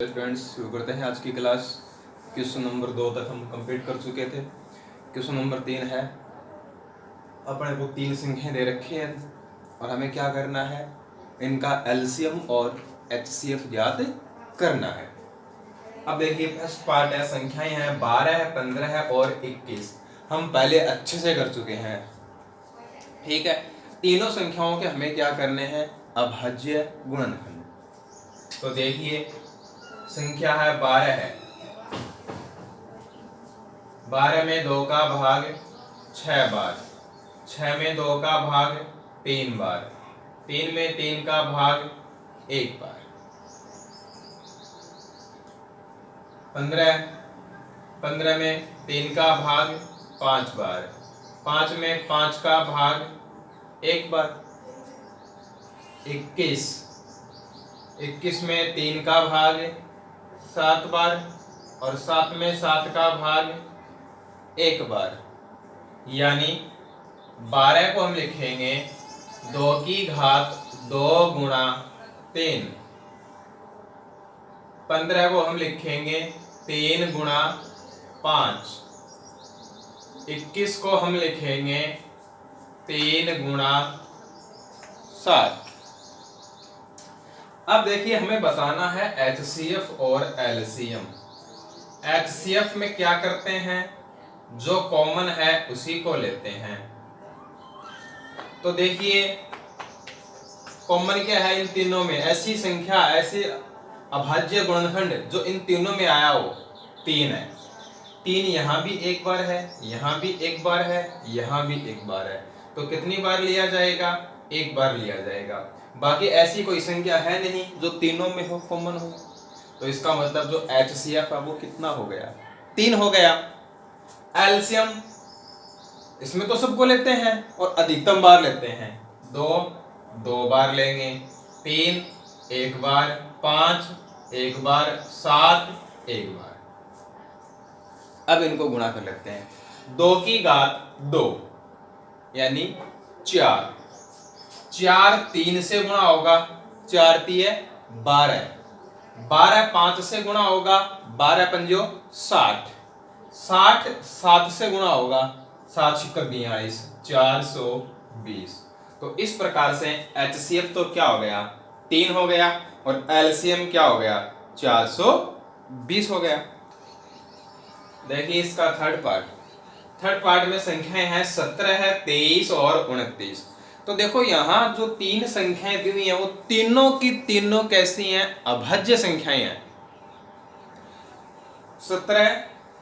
Friends, शुरू करते हैं आज की क्लास। क्वेश्चन नंबर 2 तक हम कंप्लीट कर चुके थे। क्वेश्चन नंबर 3 है, अपने को 3 संख्याएं दे रखी हैं और हमें क्या करना है, इनका एलसीएम और एचसीएफ ज्ञात करना है। अब देखिए, फर्स्ट पार्ट है, संख्याएं हैं 12 है, 15 है और 21। हम पहले अच्छे से कर चुके हैं, ठीक है। तीनों संख्याओं के हमें क्या करने हैं, अभाज्य गुणनखंड। तो देखिए, संख्या है 12 है, 12 में 2 का भाग 6 बार, 6 में 2 का भाग 3 बार, 3 में 3 का भाग 1 बार। 15, 15 में 3 का भाग 5 बार, 5 में 5 का भाग 1 बार। 21, 21 में 3 का भाग 7 बार और 7 में 7 का भाग 1 बार। यानी 12 को हम लिखेंगे 2 की घात 2 गुणा 3, 15 को हम लिखेंगे 3 गुणा 5, 21 को हम लिखेंगे 3 गुणा 7। अब देखिए, हमें बताना है एचसीएफ और एलसीएम। एचसीएफ में क्या करते हैं, जो कॉमन है उसी को लेते हैं। तो देखिए, कॉमन क्या है इन तीनों में, ऐसी संख्या, ऐसे अभाज्य गुणनखंड जो इन तीनों में आया हो, 3 है। 3 यहाँ भी 1 बार है, यहाँ भी 1 बार है, यहाँ भी 1 बार है। तो कितनी बार लिया जाएगा, 1 बार लिया जाएगा। बाकी ऐसी कोई संख्या है नहीं जो तीनों में हो, कॉमन हो। तो इसका मतलब जो एचसीएफ है वो कितना हो गया, 3 हो गया। एलसीएम, इसमें तो सबको लेते हैं और अधिकतम बार लेते हैं। 2 2 बार लेंगे, 3 1 बार, 5 1 बार, 7 1 बार। अब इनको गुणा कर लेते हैं। 2 की घात 2 यानी 4, 4 3 से गुणा होगा, 4 3 12, 12 5 से गुणा होगा, 12 पंजो 60, 60 7 से गुणा होगा, 7 छिक्कर 42, 420। तो इस प्रकार से एचसीएफ तो क्या हो गया, 3 हो गया और एलसीएम क्या हो गया, 420 हो गया। देखिए इसका थर्ड पार्ट में संख्याएं हैं 17 है, 23 और 29। तो देखो, यहाँ जो 3 संख्याएं दी हुई हैं वो तीनों की तीनों कैसी हैं, अभाज्य संख्याएं हैं। 17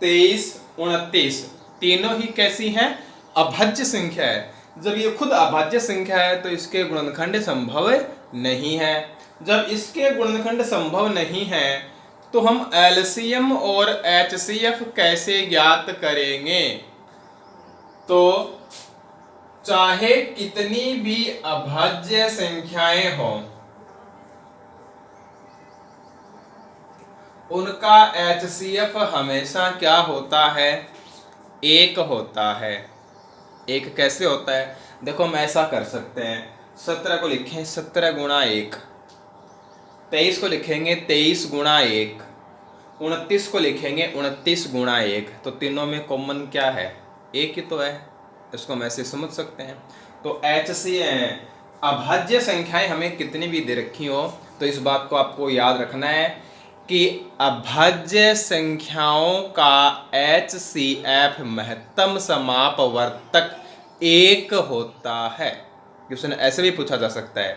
23 29 तीनों ही कैसी हैं, अभाज्य संख्या है। जब ये खुद अभाज्य संख्या है तो इसके गुणनखंड संभव नहीं है। जब इसके गुणनखंड संभव नहीं है तो हम एलसीएम और एचसीएफ कैसे ज्ञात करेंगे। तो चाहे कितनी भी अभाज्य संख्याएं हों, उनका एचसीएफ हमेशा क्या होता है, 1 होता है। 1 कैसे होता है, देखो हम ऐसा कर सकते हैं, 17 को लिखें 17 गुणा 1, 23 को लिखेंगे 23 गुणा 1, 29 को लिखेंगे 29 गुणा 1। तो तीनों में कॉमन क्या है, 1 ही तो है। इसको हम ऐसे समझ सकते हैं। तो एचसीएफ, अभाज्य संख्याएं हमें कितनी भी दे रखी हो, तो इस बात को आपको याद रखना है कि अभाज्य संख्याओं का एचसीएफ महत्तम समापवर्तक 1 होता है। क्वेश्चन ऐसे भी पूछा जा सकता है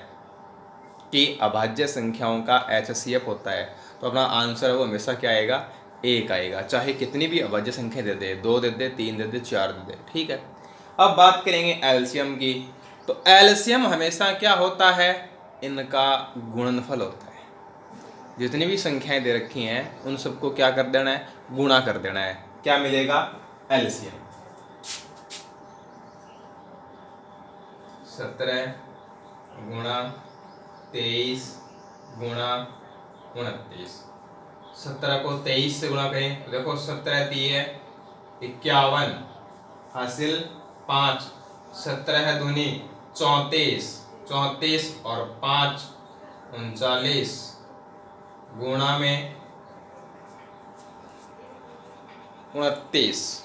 कि अभाज्य संख्याओं का एचसीएफ होता है, तो अपना आंसर वो हमेशा क्या आएगा, 1 आएगा। चाहे कितनी भी अभाज्य संख्या दे दे, 2 दे दे, 3 दे दे, 4 दे दे, ठीक है। अब बात करेंगे एलसीएम की। तो एलसीएम हमेशा क्या होता है, इनका गुणनफल होता है। जितनी भी संख्याएं दे रखी हैं उन सबको क्या कर देना है, गुणा कर देना है। क्या मिलेगा, एलसीएम। 17 गुणा 23 गुणा 29। 17 को 23 से गुणा करें तो देखो 17 3 51 हासिल 5, 17 दूनी 34, 34 और 5 39 गुणा में 29।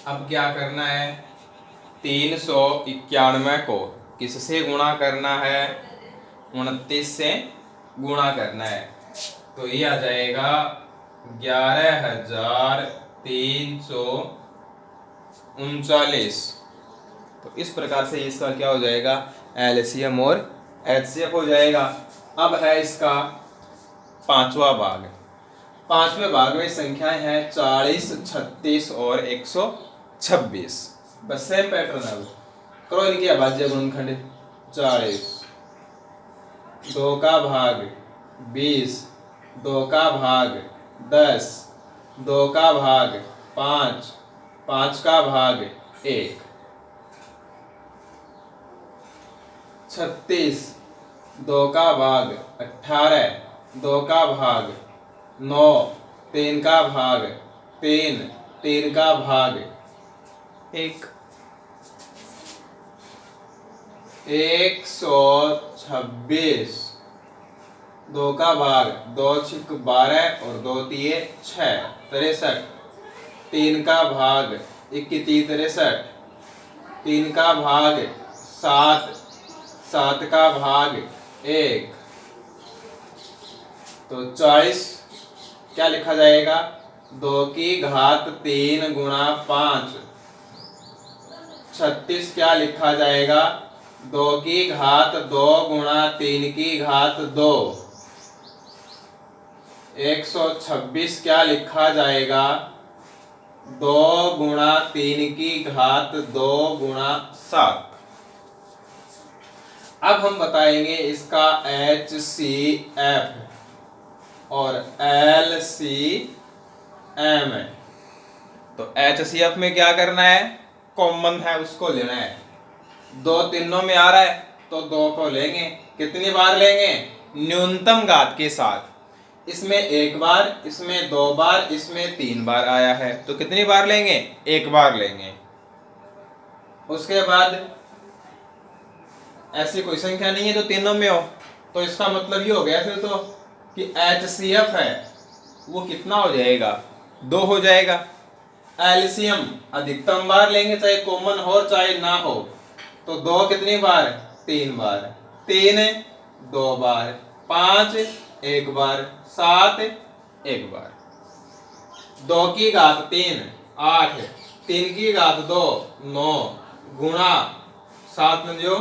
अब क्या करना है, 391 को किससे गुणा करना है, 29 से गुणा करना है। तो ये आ जाएगा 11,339। तो इस प्रकार से इसका क्या हो जाएगा, एलसीएम और एचसीएफ हो जाएगा। अब है इसका पांचवा भाग। पांचवें भाग में संख्याएं हैं 40, 36 और 126। बस सेम पैटर्न है। करो इनकी अभाज्य गुणनखंड। 40, 2 का भाग 20, 2 का भाग 10, 2 का भाग 5, 5 का भाग 1। 36, 2 का भाग 18, 2 का भाग 9, 3 का भाग 3, 3 का भाग 1। 126, 2 का भाग 2 छिक 12 और 2 तिये 6, 63। 3 का भाग 21, 63। 3 का भाग 7, 7 का भाग 1। तो 40 क्या लिखा जाएगा, 2 की घात 3 गुणा 5। 36 क्या लिखा जाएगा, 2 की घात 2 गुणा 3 की घात 2। 126 क्या लिखा जाएगा, 2 गुणा 3 की घात 2 गुणा 7। अब हम बताएंगे इसका HCF और LCM। तो HCF में क्या करना है, कॉमन है उसको लेना है। 2 तीनों में आ रहा है तो 2 को लेंगे। कितनी बार लेंगे, न्यूनतम घात के साथ। इसमें 1 बार, इसमें 2 बार, इसमें 3 बार आया है, तो कितनी बार लेंगे, 1 बार लेंगे। उसके बाद ऐसी कोई संख्या नहीं है जो तीनों में हो, तो इसका मतलब ये हो गया फिर तो कि HCF है वो कितना हो जाएगा, 2 हो जाएगा। एलसीएम अधिकतम बार लेंगे, चाहे कॉमन हो चाहे ना हो। तो 2 कितनी बार, 3 बार। 3 2 बार, 5 1 बार, 7 1 बार। 2 की घात 3 8, 3 की घात 2 9 गुणा 7 जो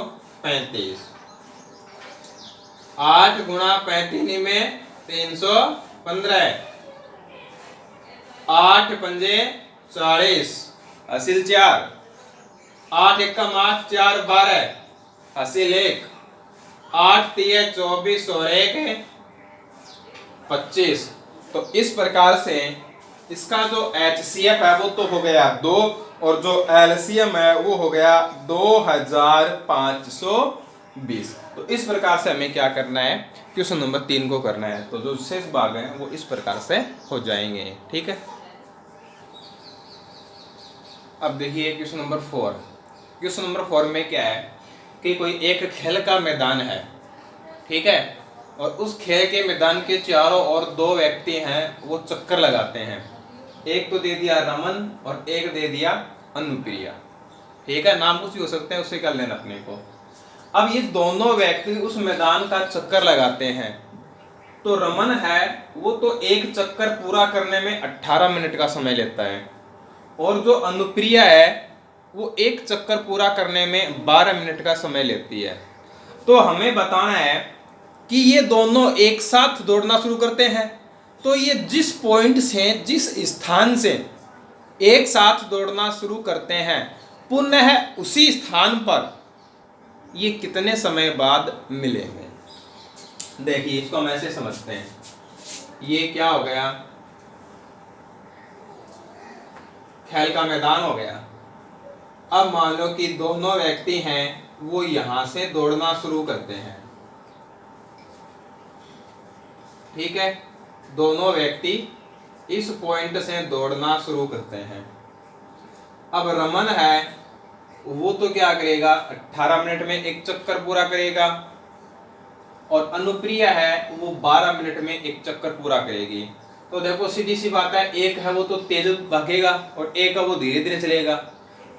35। 8 गुणा 35 में 315। 8 पंजे 40, हासिल 4। 8 एकम 8, 4 12, हासिल 1। 8 तिये 24 और 1 25। तो इस प्रकार से इसका जो HCF है वो तो हो गया 2 और जो LCM है वो हो गया 2520। तो इस प्रकार से हमें क्या करना है, क्वेश्चन नंबर 3 को करना है। तो जो शेष भाग हैं वो इस प्रकार से हो जाएंगे, ठीक है। अब देखिए क्वेश्चन नंबर 4। क्वेश्चन नंबर 4 में क्या है कि कोई एक खेल का मैदान है, ठीक है, और उस खेल के मैदान के चारों ओर 2 व्यक्ति हैं वो चक्कर लगाते हैं। एक तो दे दिया रमन और एक दे दिया अनुप्रिया, ठीक है, नाम कुछ भी हो सकते हैं, उससे कर लेना अपने को। अब ये दोनों व्यक्ति उस मैदान का चक्कर लगाते हैं। तो रमन है वो तो एक चक्कर पूरा करने में 18 मिनट का समय लेता है, और जो अनुप्रिया है वो एक चक्कर पूरा करने में 12 मिनट का समय लेती है। तो हमें बताना है कि ये दोनों एक साथ दौड़ना शुरू करते हैं। तो ये जिस पॉइंट से, जिस स्थान से एक साथ दौड़ना शुरू करते हैं, पुनः उसी स्थान पर ये कितने समय बाद मिलेंगे। देखिए इसको हम ऐसे समझते हैं, ये क्या हो गया, खेल का मैदान हो गया। अब मान लो कि दोनों व्यक्ति हैं वो यहां से दौड़ना शुरू करते हैं, ठीक है, दोनों व्यक्ति इस पॉइंट से दौड़ना शुरू करते हैं। अब रमन है वो तो क्या करेगा, 18 मिनट में एक चक्कर पूरा करेगा, और अनुप्रिया है वो 12 मिनट में एक चक्कर पूरा करेगी। तो देखो सीधी सी बात है, एक है वो तो तेज भागेगा और एक है वो धीरे धीरे चलेगा।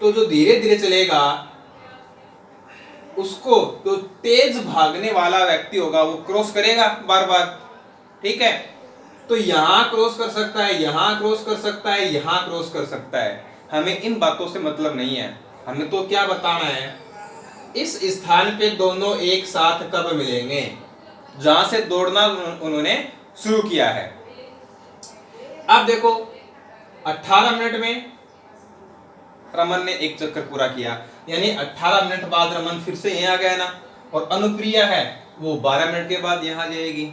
तो जो धीरे धीरे चलेगा उसको तो तेज भागने वाला व्यक्ति होगा वो क्रॉस करेगा बार बार, ठीक है। तो यहां क्रॉस कर सकता है, यहां क्रॉस कर सकता है, यहां क्रॉस कर सकता है। हमें इन बातों से मतलब नहीं है, हमें तो क्या बताना है, इस स्थान पे दोनों एक साथ कब मिलेंगे, जहां से दौड़ना उन्होंने शुरू किया है। अब देखो 18 मिनट में रमन ने एक चक्कर पूरा किया, यानी 18 मिनट बाद रमन फिर से यहां आ गया ना, और अनुप्रिया है वो 12 मिनट के बाद यहां जाएगी।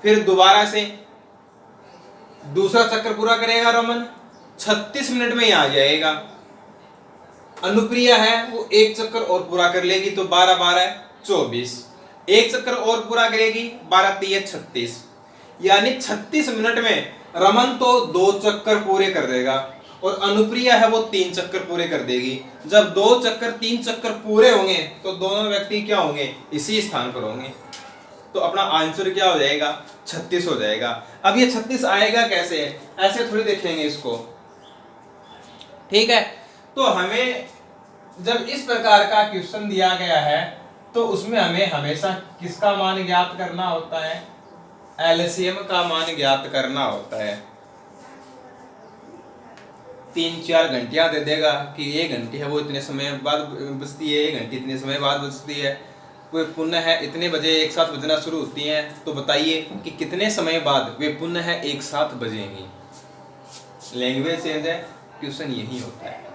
फिर दोबारा से दूसरा चक्कर पूरा करेगा रमन, 36 मिनट में यहां आ जाएगा। अनुप्रिया है वो एक चक्कर और पूरा कर लेगी, तो 12 12 24, एक चक्कर और पूरा करेगी, 12 3 36, यानी 36 मिनट में रमन तो 2 चक्कर पूरे कर देगा और अनुप्रिया है वो 3 चक्कर पूरे कर देगी। जब 2 चक्कर 3 चक्कर पूरे होंगे तो दोनों व्यक्ति क्या होंगे, इसी स्थान पर होंगे। तो अपना आंसर क्या हो जाएगा, 36 हो जाएगा। अब ये 36 आएगा कैसे, ऐसे थोड़ी देखेंगे इसको, ठीक है। तो हमें जब इस प्रकार का क्वेश्चन दिया गया है तो उसमें हमें हमेशा किसका मान ज्ञात करना होता है, एलसीएम का मान ज्ञात करना होता है। 3-4 घंटियां दे देगा कि 1 घंटी है वो इतने समय बाद बजती है, 1 घंटी इतने समय बाद बजती है, वे पुनः है इतने बजे एक साथ बजना शुरू होती हैं, तो बताइए कि कितने समय बाद वे पुनः है एक साथ बजेंगी। लैंग्वेज चेंज है, क्वेश्चन यही होता है,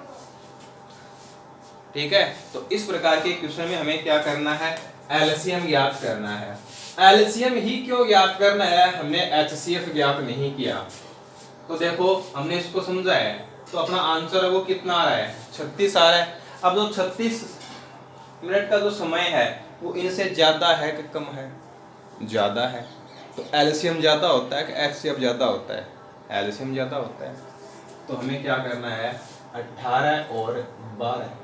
ठीक है। तो इस प्रकार के क्वेश्चन में हमें क्या करना है, एलसीएम ज्ञात करना है। एलसीएम ही क्यों ज्ञात करना है, हमने एचसीएफ ज्ञात नहीं किया। तो देखो हमने इसको समझा है, तो अपना आंसर है वो कितना आ रहा है, 36 आ रहा है। अब जो 36 मिनट का जो समय है वो इनसे ज्यादा है कि कम है, ज्यादा है, तो एलसीएम ज्यादा होता है कि एचसीएफ ज्यादा होता है, एलसीएम ज्यादा होता है। तो हमें क्या करना है, 18 और 12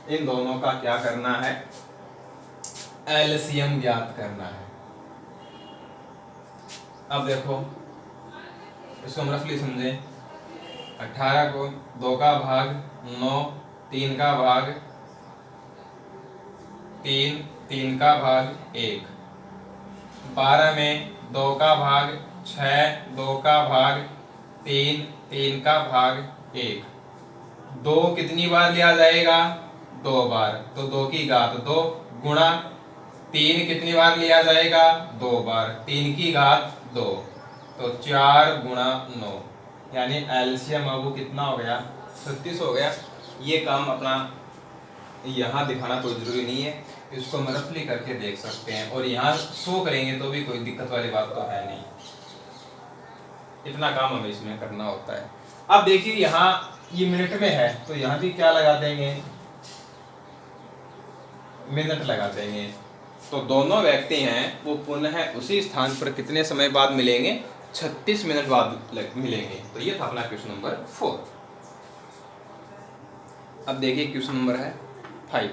इन दोनों का क्या करना है, एलसीएम ज्ञात करना है। अब देखो इसको हम रफली समझे, 18 को 2 का भाग 9, 3 का भाग 3, 3 का भाग 1, 12 में 2 का भाग 6, 2 का भाग 3, 3 का भाग 1, 2 कितनी बार लिया जाएगा, 2 बार, तो 2 की घात 2 गुणा 3 कितनी बार लिया जाएगा, 2 बार, 3 की घात 2, तो 4 गुणा 9, यानी एलसीएम अब कितना हो गया, 36 हो गया। ये काम अपना यहाँ दिखाना कोई जरूरी नहीं है, इसको हम रफली करके देख सकते हैं, और यहाँ शो करेंगे तो भी कोई दिक्कत वाली बात तो है नहीं, इतना काम हमें इसमें करना होता है। अब देखिए यहाँ ये मिनट में है तो यहाँ भी क्या लगा देंगे, मिनट लगा देंगे। तो दोनों व्यक्ति हैं वो पुनः उसी स्थान पर कितने समय बाद मिलेंगे, 36 मिनट बाद मिलेंगे। तो ये था अपना क्वेश्चन नंबर 4। अब देखिए क्वेश्चन नंबर है 5।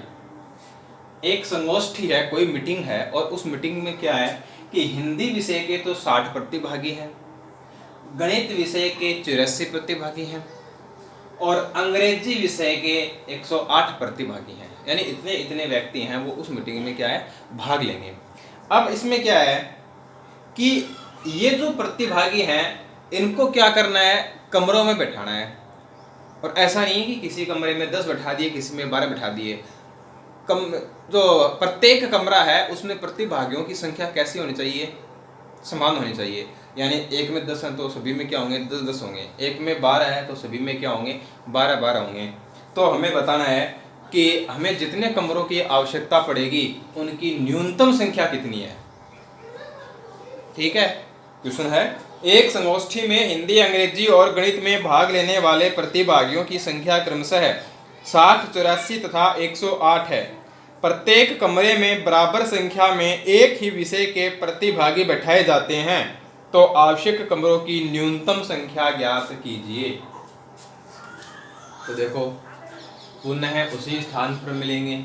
एक संगोष्ठी है, कोई मीटिंग है, और उस मीटिंग में क्या है कि हिंदी विषय के तो 60 प्रतिभागी हैं, गणित विषय के 84 प्रतिभागी हैं और अंग्रेजी विषय के 108 प्रतिभागी हैं, यानी इतने इतने व्यक्ति हैं वो उस मीटिंग में क्या है, भाग लेंगे। अब इसमें क्या है कि ये जो प्रतिभागी हैं इनको क्या करना है, कमरों में बैठाना है, और ऐसा नहीं है कि किसी कमरे में 10 बैठा दिए, किसी में 12 बैठा दिए। जो प्रत्येक कमरा है उसमें प्रतिभागियों की संख्या कैसी होनी चाहिए, समान होनी चाहिए। यानी एक में 10 हैं तो सभी में क्या होंगे, 10-10 होंगे, एक में 12 है तो सभी में क्या होंगे, 12-12 होंगे। तो हमें बताना है कि हमें जितने कमरों की आवश्यकता पड़ेगी उनकी न्यूनतम संख्या कितनी है, ठीक है। क्वेश्चन है, एक संगोष्ठी में हिंदी, अंग्रेजी और गणित में भाग लेने वाले प्रतिभागियों की संख्या क्रमशः 60, 84 तथा 108 है। प्रत्येक कमरे में बराबर संख्या में एक ही विषय के प्रतिभागी बैठाए जाते हैं, तो आवश्यक कमरों की न्यूनतम संख्या ज्ञात कीजिए। तो देखो पुनः उसी स्थान पर मिलेंगे,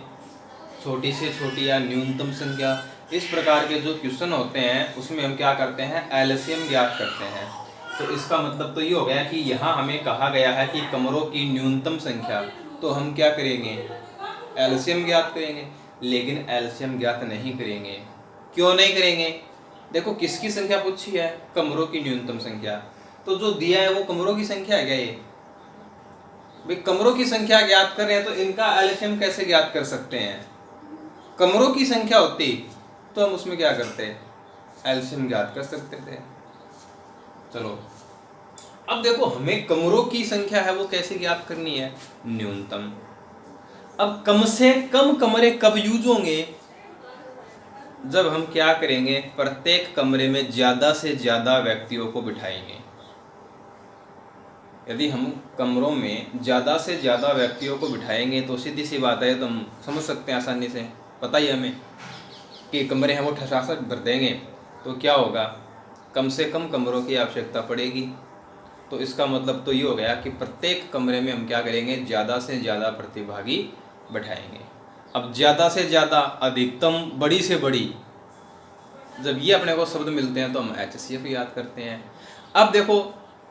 छोटी से छोटी या न्यूनतम संख्या, इस प्रकार के जो क्वेश्चन होते हैं उसमें हम क्या करते हैं, एलसीएम ज्ञात करते हैं। तो इसका मतलब तो ये हो गया कि यहाँ हमें कहा गया है कि कमरों की न्यूनतम संख्या, तो हम क्या करेंगे, एलसीएम ज्ञात करेंगे। लेकिन एलसीएम ज्ञात नहीं करेंगे। क्यों नहीं करेंगे? देखो किसकी संख्या पूछी है, कमरों की न्यूनतम संख्या। तो जो दिया है वो कमरों की संख्या है क्या? ये भाई कमरों की संख्या ज्ञात कर रहे हैं तो इनका एलसीएम कैसे ज्ञात कर सकते हैं? कमरों की संख्या होती तो हम उसमें क्या करते, एलसीएम ज्ञात कर सकते थे। चलो अब देखो हमें कमरों की संख्या है वो कैसे ज्ञात करनी है, न्यूनतम। अब कम से कम कमरे कब यूज होंगे, जब हम क्या करेंगे, प्रत्येक कमरे में ज्यादा से ज्यादा व्यक्तियों को बिठाएंगे। यदि हम कमरों में ज्यादा से ज्यादा व्यक्तियों को बिठाएंगे तो सीधी सी बात है, तो हम समझ सकते हैं आसानी से, पता ही हमें कि कमरे हैं वो ठसाठस भर देंगे तो क्या होगा, कम से कम कमरों की आवश्यकता पड़ेगी। तो इसका मतलब तो ये हो गया कि प्रत्येक कमरे में हम क्या करेंगे, ज़्यादा से ज़्यादा प्रतिभागी बैठाएंगे। अब ज़्यादा से ज़्यादा, अधिकतम, बड़ी से बड़ी, जब ये अपने को शब्द मिलते हैं तो हम HCF याद करते हैं। अब देखो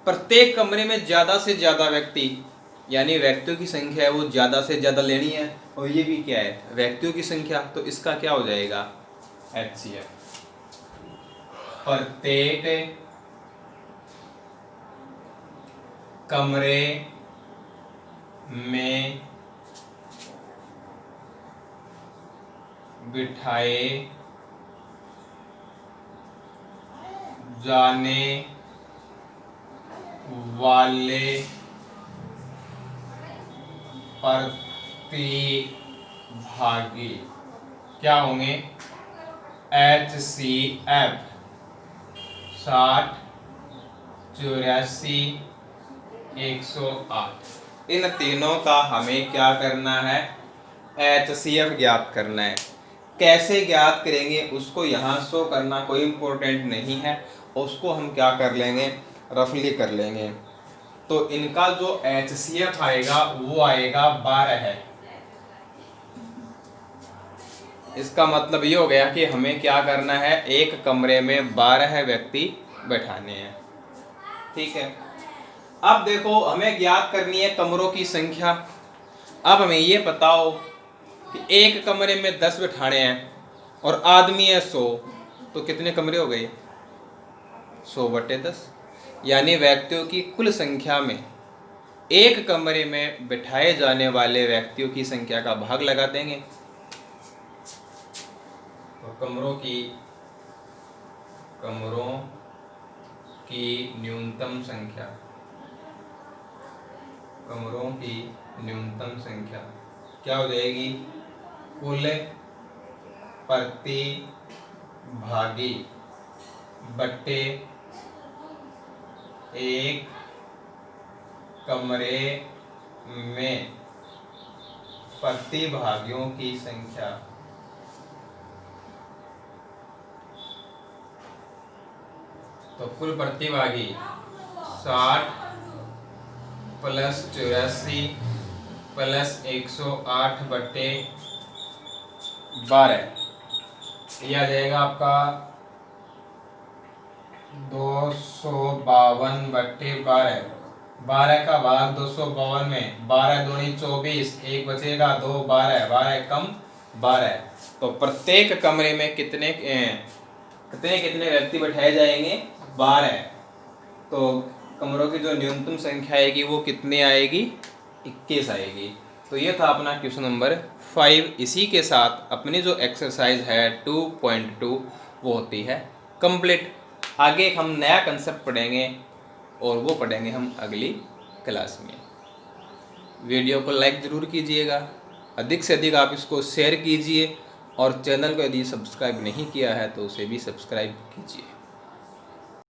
प्रत्येक कमरे में ज़्यादा से ज़्यादा व्यक्ति, यानी व्यक्तियों की संख्या है वो ज़्यादा से ज़्यादा लेनी है, और ये भी क्या है, व्यक्तियों की संख्या। तो इसका क्या हो जाएगा, HCF। प्रत्येक कमरे में बिठाए जाने वाले प्रतिभागी क्या होंगे, HCF 60, 84, 108। इन तीनों का हमें क्या करना है, HCF ज्ञात करना है। कैसे ज्ञात करेंगे उसको यहाँ शो करना कोई इम्पोर्टेंट नहीं है, उसको हम क्या कर लेंगे, रफली कर लेंगे। तो इनका जो HCF आएगा वो आएगा 12 है। इसका मतलब ये हो गया कि हमें क्या करना है, एक कमरे में 12 व्यक्ति बैठाने हैं। ठीक है। अब देखो हमें ज्ञात करनी है कमरों की संख्या। अब हमें ये बताओ कि एक कमरे में 10 बैठाने हैं और आदमी है 100, तो कितने कमरे हो गए, 100/10। यानी व्यक्तियों की कुल संख्या में एक कमरे में बिठाए जाने वाले व्यक्तियों की संख्या का भाग लगा देंगे। तो कमरों की न्यूनतम संख्या, कमरों की न्यूनतम संख्या क्या हो जाएगी, कुल प्रतिभागी बट्टे एक कमरे में प्रतिभागियों की संख्या। तो कुल प्रतिभागी 60 + 84 + 108/12, यह आ जाएगा आपका 252/12। 12 का भाग 252 में, 12 दूनी 24, एक बचेगा 2, 12, 12 कम 12। तो प्रत्येक कमरे में कितने व्यक्ति बैठाए जाएंगे, 12। तो कमरों की जो न्यूनतम संख्या आएगी वो कितनी आएगी, 21 आएगी। तो ये था अपना क्वेश्चन नंबर 5। इसी के साथ अपनी जो एक्सरसाइज है 2.2 वो होती है कंप्लीट। आगे हम नया कंसेप्ट पढ़ेंगे और वो पढ़ेंगे हम अगली क्लास में। वीडियो को लाइक ज़रूर कीजिएगा, अधिक से अधिक आप इसको शेयर कीजिए, और चैनल को यदि सब्सक्राइब नहीं किया है तो उसे भी सब्सक्राइब कीजिए।